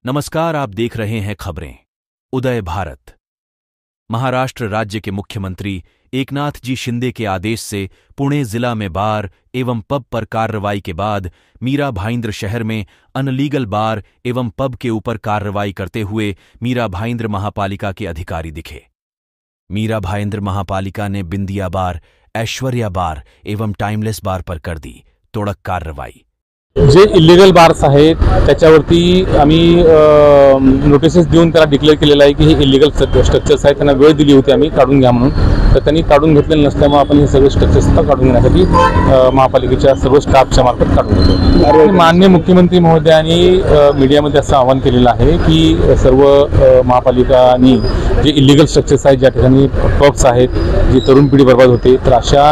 नमस्कार, आप देख रहे हैं खबरें उदय भारत। महाराष्ट्र राज्य के मुख्यमंत्री एकनाथ जी शिंदे के आदेश से पुणे जिला में बार एवं पब पर कार्रवाई के बाद मीरा भाईंद्र शहर में अनलीगल बार एवं पब के ऊपर कार्रवाई करते हुए मीरा भाईंद्र महापालिका के अधिकारी दिखे। मीरा भाईंद्र महापालिका ने बिंदिया बार, ऐश्वर्या बार एवं टाइमलेस बार पर कर दी तोड़क कार्रवाई। जे इल्लीगल बार्स आहेत त्याच्यावरती आम्ही नोटिसेस देऊन त्याला डिक्लेअर केलेलं आहे की हे इल्लीगल स्ट्रक्चर्स आहेत, त्यांना वेळ दिली होती आम्ही काढून घ्या म्हणून, तर त्यांनी काढून घेतलेलं नसल्यामुळे आपण हे सगळे स्ट्रक्चर्स काढून घेण्यासाठी महापालिकेच्या सर्व स्टाफच्या मार्फत काढून घेतो। माननीय मुख्यमंत्री महोदयांनी मीडियामध्ये असं आवाहन केलेलं आहे की सर्व महापालिकांनी जे इल्लीगल स्ट्रक्चर्स आहेत, ज्या ठिकाणी पब्स आहेत, जी तरुण पिढी बर्बाद होते, तर अशा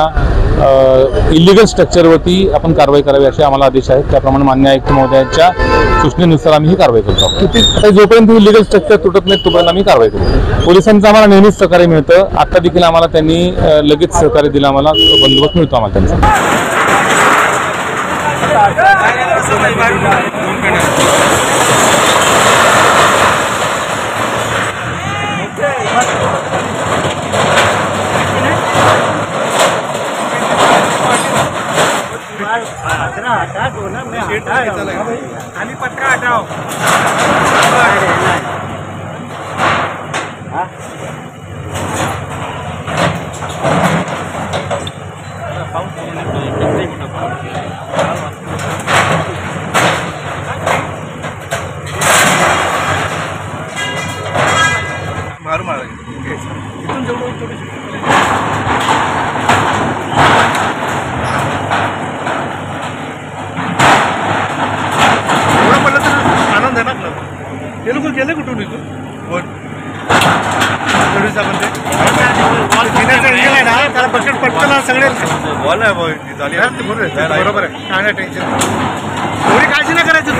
इल्लीगल स्ट्रक्चरवरती आपण कारवाई करावी असे आम्हाला आदेश आहेत। त्याप्रमाणे माननीय आयुक्त महोदयांच्या सूचनेनुसार आम्ही ही कारवाई करतो। जोपर्यंत इल्लीगल स्ट्रक्चर तुटत नाही तोपर्यंत आम्ही कारवाई करू। पोलिसांचं आम्हाला नेहमीच सहकार्य मिळतं, आता देखील आम्हाला त्यांनी लगेच सहकार्य दिलं, आम्हाला बंदोबस्त मिळतो आम्हाला त्यांचा। खाली पत्रा हटाओ। मारू मारा इथून जेवढं थोडी ये लोग गेले कुठून इथून त्याला बकेट पटकन सगळे बॉल आहे बरोबर आहे, काय टेन्शन, थोडी काळजी नाही करायची।